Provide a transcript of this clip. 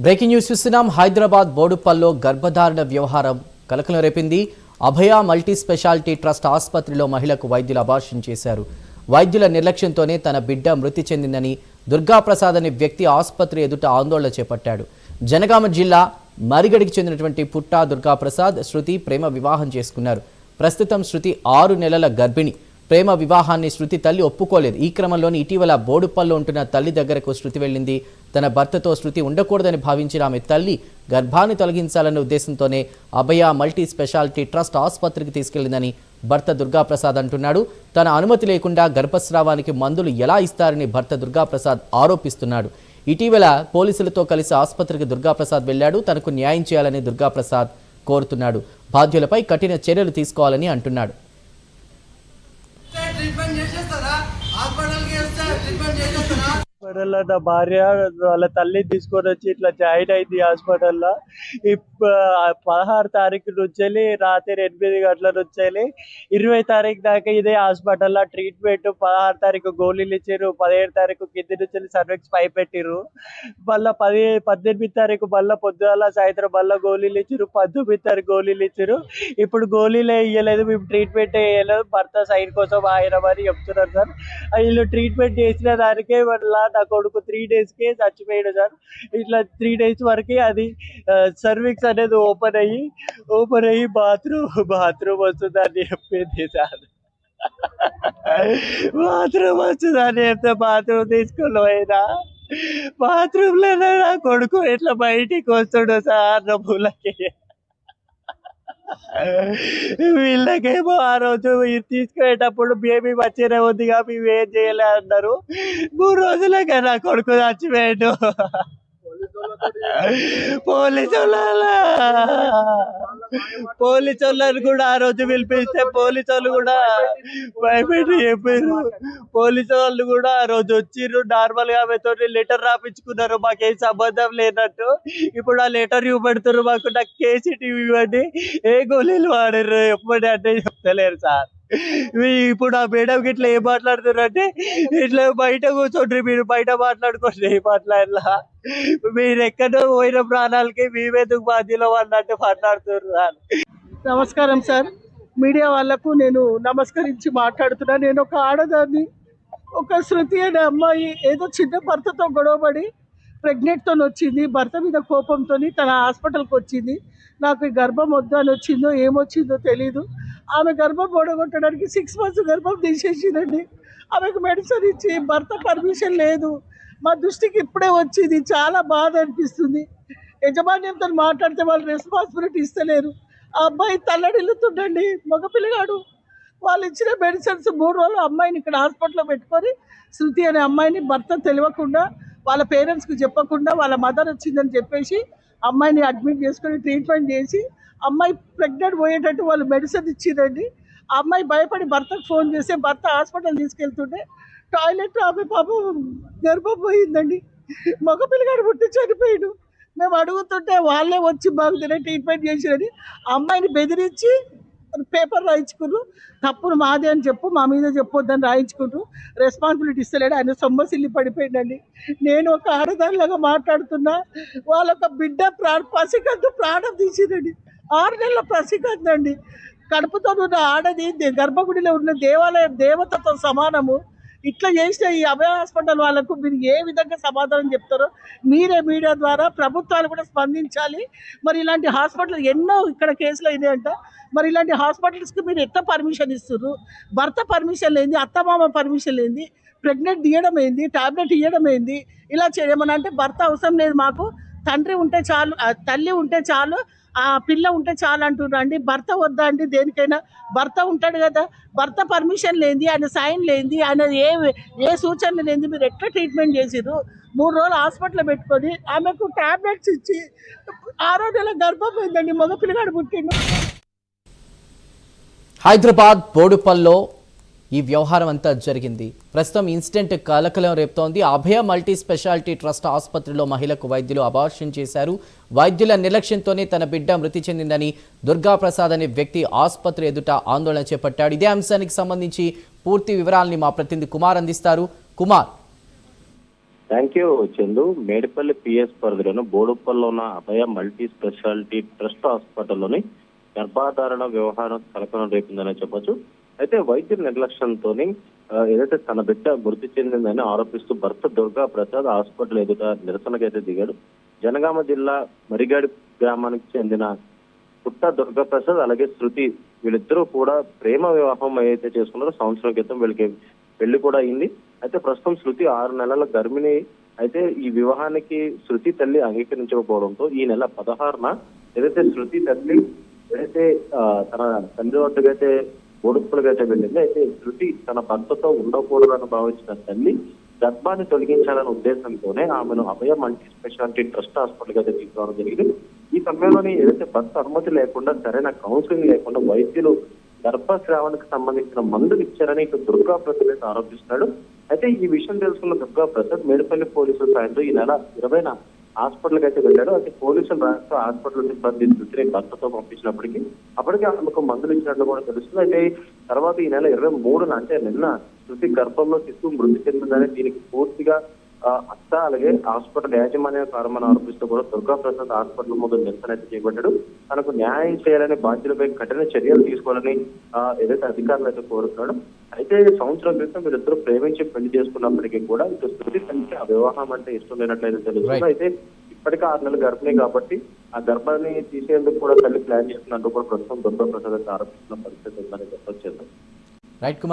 Breaking news చూస్తున్నాం. హైదరాబాద్ బోడుపల్లో గర్భధారణ వ్యవహారం కలకలం రేపింది. అభయ మల్టీ స్పెషాలిటీ ట్రస్ట్ ఆసుపత్రిలో మహిళకు వైద్యులు అబార్షన్ చేశారు. వైద్యుల నిర్లక్ష్యంతోనే తన బిడ్డ మృతి చెందిందని దుర్గాప్రసాద్ అనే వ్యక్తి ఆసుపత్రి ఎదుట ఆందోళన చేపట్టాడు. జనగామ జిల్లా మరిగడికి చెందినటువంటి పుట్టా దుర్గాప్రసాద్ శృతి ప్రేమ వివాహం చేసుకున్నారు. ప్రస్తుతం శృతి 6 నెలల గర్భిణి. ప్రేమ వివాహాన్ని శృతి తల్లి ఒప్పుకోలేదు. ఈ క్రమంలోనే ఇటీవల బోడుపల్లో ఉంటున్న తల్లి దగ్గరకు శృతి వెళ్ళింది. తన భర్తతో శృతి ఉండకూడదని భావించిన ఆమె తల్లి గర్భాన్ని తొలగించాలనే ఉద్దేశంతోనే అభయ మల్టీ స్పెషాలిటీ ట్రస్ట్ ఆసుపత్రికి తీసుకెళ్లిందని భర్త దుర్గాప్రసాద్ అంటున్నాడు. తన అనుమతి లేకుండా గర్భస్రావానికి మందులు ఎలా ఇస్తారని భర్త దుర్గాప్రసాద్ ఆరోపిస్తున్నాడు. ఇటీవల పోలీసులతో కలిసి ఆసుపత్రికి దుర్గాప్రసాద్ వెళ్లాడు. తనకు న్యాయం చేయాలని దుర్గాప్రసాద్ కోరుతున్నాడు. బాధ్యులపై కఠిన చర్యలు తీసుకోవాలని అంటున్నాడు. హాస్పిటల్లో నా భార్య వాళ్ళ తల్లి తీసుకొని వచ్చి ఇట్లా జాయిన్ అయింది హాస్పిటల్లో. 16 తారీఖు నుంచి రాత్రి 8 గంటల నుంచి 20 తారీఖు దాకా ఇదే హాస్పిటల్లో ట్రీట్మెంట్. 16 తారీఖు గోళీలు ఇచ్చారు, 17 తారీఖు కింది నుంచి సర్వెక్స్ పై పెట్టిర్రు. మళ్ళీ 18 తారీఖు మళ్ళీ పొద్దుగాల సాయంత్రం మళ్ళీ గోళీలు ఇచ్చారు, 19 తారీఖు గోళీలు ఇచ్చారు. ఇప్పుడు గోళీలే ఇవ్వలేదు, మేము ట్రీట్మెంట్ వేయలేదు, భర్త సైన్ కోసం ఆయన అని చెప్తున్నారు సార్. వీళ్ళు ట్రీట్మెంట్ చేసిన దానికే మళ్ళీ నా కొడుకు 3 డేస్కే చచ్చిపోయాడు సార్. ఇట్లా 3 డేస్ వరకు అది సర్వీక్స్ అనేది ఓపెన్ అయ్యి బాత్రూమ్ వస్తుందని చెప్పింది సార్. బాత్రూమ్ వస్తుందని చెప్తే బాత్రూమ్ తీసుకొని పోయినా బాత్రూంలోనే నా కొడుకు ఇట్లా బయటికి వస్తుండు సార్. నా పూలకి వీళ్ళకేమో ఆ రోజు తీసుకునేటప్పుడు బేబీ వచ్చినే ఉందిగా మేము ఏం చేయలే అన్నారు. 3 రోజులకే నా కొడుకు చచ్చిపోయాడు. పోలీసు వాళ్ళని కూడా ఆ రోజు పిలిపిస్తే పోలీసు వాళ్ళు కూడా భయపెట్టి చెప్పారు. పోలీసు వాళ్ళు కూడా ఆ రోజు వచ్చిర్రు, నార్మల్ గా ఆమెతో లెటర్ రాపించుకున్నారు, మాకేం సంబంధం లేనట్టు. ఇప్పుడు ఆ లెటర్ ఇవ్వబడుతున్నారు, మాకు నాకు కేసీటీ ఇవ్వండి, ఏ గోళీలు వాడారు ఎప్పుడు అంటే చెప్తలేరు సార్. ఇప్పుడు ఆ మేడం ఇట్లా ఏం మాట్లాడుతున్నారంటే, ఇట్లా బయట కూర్చోండి, మీరు బయట మాట్లాడుకోండి, ఏం మాట్లాడలా, మీరు ఎక్కడో పోయిన ప్రాణాలకి మేమెందుకు బాధ్యులు అన్నట్టు మాట్లాడుతున్నారు. నమస్కారం సార్. మీడియా వాళ్ళకు నేను నమస్కరించి మాట్లాడుతున్నా. నేను ఒక ఆడదాన్ని, ఒక శృతి అనే అమ్మాయి ఏదో చిన్న భర్తతో గొడవపడి ప్రెగ్నెంట్తో వచ్చింది. భర్త మీద కోపంతో తన హాస్పిటల్కి వచ్చింది. నాకు ఈ గర్భం వద్దు అని వచ్చిందో ఏమొచ్చిందో తెలీదు. ఆమె గర్భం పొడగొట్టడానికి 6 months గర్భం తీసేసిందండి. ఆమెకు మెడిసిన్ ఇచ్చి భర్త పర్మిషన్ లేదు. మా దృష్టికి ఇప్పుడే వచ్చింది, చాలా బాధ అనిపిస్తుంది. యజమాన్యంతో మాట్లాడితే వాళ్ళు రెస్పాన్సిబిలిటీ ఇస్తలేరు. ఆ అబ్బాయి తల్లడిల్లుతుండండి, మగపిల్లగాడు. వాళ్ళు ఇచ్చిన మెడిసిన్స్ 3 రోజులు అమ్మాయిని ఇక్కడ హాస్పిటల్లో పెట్టుకొని, శృతి అనే అమ్మాయిని భర్త తెలియకుండా, వాళ్ళ పేరెంట్స్కి చెప్పకుండా, వాళ్ళ మదర్ వచ్చిందని చెప్పేసి అమ్మాయిని అడ్మిట్ చేసుకొని ట్రీట్మెంట్ చేసి అమ్మాయి ప్రెగ్నెంట్ పోయేటట్టు వాళ్ళు మెడిసిన్ ఇచ్చిరండి. ఆ అమ్మాయి భయపడి భర్తకు ఫోన్ చేస్తే భర్త హాస్పిటల్ తీసుకెళ్తుంటే టాయిలెట్ ఆమె పాపం గర్భం పోయిందండి. మగపిల్లగాడు పుట్టి చనిపోయాడు. మేము అడుగుతుంటే వాళ్ళే వచ్చి మాకు ట్రీట్మెంట్ చేసిరని అమ్మాయిని బెదిరించి పేపర్ రాయించుకున్నారు. తప్పును మాదే అని చెప్పు, మా మీద చెప్పొద్దని రాయించుకుంటూ రెస్పాన్సిబిలిటీ ఇస్తలేడు. ఆయన సొమ్మసిల్లి పడిపోయిందండి. నేను ఒక ఆడదానిలాగా మాట్లాడుతున్నా. వాళ్ళొక బిడ్డ పసికందు ప్రాణం తీసిందండి. 6 నెలల పసికందు అండి. కడుపుతో ఉన్న ఆడది గర్భగుడిలో ఉన్న దేవతతో సమానము. ఇట్లా చేసిన ఈ అభయ హాస్పిటల్ వాళ్ళకు మీరు ఏ విధంగా సమాధానం చెప్తారో మీరే మీడియా ద్వారా ప్రభుత్వాలు కూడా స్పందించాలి. మరి ఇలాంటి హాస్పిటల్ ఎన్నో ఇక్కడ కేసులు అయినాయంట. మరి ఇలాంటి హాస్పిటల్స్కి మీరు ఎట్లా పర్మిషన్ ఇస్తున్నారు? భర్త పర్మిషన్ లేని, అత్తమామ పర్మిషన్ లేని, ప్రెగ్నెంట్ తీయడం ఏంది, టాబ్లెట్ ఇవ్వడం ఏంది, ఇలా చేయమని అంటే భర్త అవసరం లేదు, మాకు తండ్రి ఉంటే చాలు, తల్లి ఉంటే చాలు, ఆ పిల్ల ఉంటే చాలు అంటున్నారు అండి. భర్త వద్దా అండి? దేనికైనా భర్త ఉంటాడు కదా. భర్త పర్మిషన్ లేనిది, ఆయన సైన్ లేనిది, ఆయన ఏ సూచనలు లేనిది మీరు ఎట్లా ట్రీట్మెంట్ చేసిర్రు? 3 రోజులు హాస్పిటల్లో పెట్టుకొని ఆమెకు టాబ్లెట్స్ ఇచ్చి 6వ నెల గర్భం పోయిందండి, మగ పిల్లగాడు పుట్టిండు. హైదరాబాద్ బోడుపల్లో ఈ వ్యవహారం అంతా జరిగింది. ప్రస్తుతం ఇన్సిడెంట్ కలకలం రేపుతోంది. అభయ మల్టీ స్పెషాలిటీ ట్రస్ట్ ఆసుపత్రిలో మహిళకు వైద్యులు అబార్షన్ చేశారు. వైద్యుల నిర్లక్ష్యంతోనే తన బిడ్డ మృతి చెందిందని దుర్గాప్రసాద్ అనే వ్యక్తి ఆసుపత్రి ఎదుట ఆందోళన చేపట్టాడు. ఇదే అంశానికి సంబంధించి పూర్తి వివరాలని మా ప్రతినిధి కుమార్ అందిస్తారు. Kumar, thank you Chandu. Medipalli PS పరిధిలోని బోడుప్పల్లో ఉన్న అభయ మల్టీ స్పెషాలిటీ ట్రస్ట్ హాస్పిటల్లోని గర్భధారణ వ్యవహారం కలకలం రేపిందని చెప్పొచ్చు. అయితే వైద్యుల నిర్లక్ష్యంతో ఏదైతే తన బిడ్డ మృతి చెందిందని ఆరోపిస్తూ భర్త దుర్గా ప్రసాద్ హాస్పిటల్ ఎదుట నిరసనకైతే దిగాడు. జనగామ జిల్లా మరిగాడి గ్రామానికి చెందిన పుట్ట దుర్గా ప్రసాద్ అలాగే శృతి వీళ్ళిద్దరూ కూడా ప్రేమ వివాహం అయితే చేసుకున్నారో సంవత్సరం క్రితం వీళ్ళకి పెళ్లి కూడా అయింది. అయితే ప్రస్తుతం శృతి 6 నెలల గర్భిణి. అయితే ఈ వివాహానికి శృతి తల్లి అంగీకరించకపోవడంతో ఈ నెల 16న ఏదైతే శృతి తల్లి ఏదైతే తన తండ్రి వద్దకు అయితే బోడుప్పలుగా అయితే వెళ్ళింది. అయితే శృతి తన భర్తతో ఉండకూడదని భావించిన తల్లి గర్భాన్ని తొలగించాలనే ఉద్దేశంతోనే ఆమెను అభయ మల్టీ స్పెషాలిటీ ట్రస్ట్ హాస్పిటల్ అయితే తీసుకురావడం జరిగింది. ఈ సమయంలోని ఏదైతే భర్త అనుమతి లేకుండా సరైన కౌన్సిలింగ్ లేకుండా వైద్యులు గర్భస్రావానికి సంబంధించిన మందులు ఇచ్చారని ఇక దుర్గా ప్రసాద్ అయితే ఆరోపిస్తున్నాడు. అయితే ఈ విషయం తెలుసుకున్న దుర్గా ప్రసాద్ మేడిపల్లి పోలీసుల సాయంతో ఈ నెల 20న హాస్పిటల్కి అయితే వెళ్ళాడు. అయితే పోలీసులు రాష్ట్ర హాస్పిటల్ సిబ్బంది శృతిని భర్తతో పంపించినప్పటికీ అప్పటికే ఆమెకు మందులు ఇచ్చినట్లు కూడా తెలుస్తుంది. అయితే తర్వాత ఈ నెల 23న అంటే నిన్న శృతి గర్భంలో శిశువు మృతి చెందిందని దీనికి పూర్తిగా అత్త అలాగే హాస్పిటల్ యాజమాన్య కారణమని ఆరోపిస్తూ కూడా దుర్గా ప్రసాద్ హాస్పిటల్ ముందు నిరసన అయితే చేపట్టాడు. తనకు న్యాయం చేయాలని బాధ్యులపై కఠిన చర్యలు తీసుకోవాలని ఏదైతే అధికారులు అయితే కోరుతున్నాడు. అయితే సంవత్సరం క్రితం వీరిద్దరూ ప్రేమించి పెళ్లి చేసుకున్నప్పటికీ కూడా ఇక శృతి తల్లికి ఆ వివాహం అంటే ఇష్టం లేనట్లయితే తెలుస్తుంది. అయితే ఇప్పటికే 6 నెలలు గర్భిణి కాబట్టి ఆ గర్భాన్ని తీసేందుకు కూడా తల్లి ప్లాన్ చేస్తున్నట్టు కూడా ప్రస్తుతం దుర్గా ప్రసాద్ అయితే ఆరోపిస్తున్న పరిస్థితి ఉందని చెప్పొచ్చు. రైట్ కుమార్.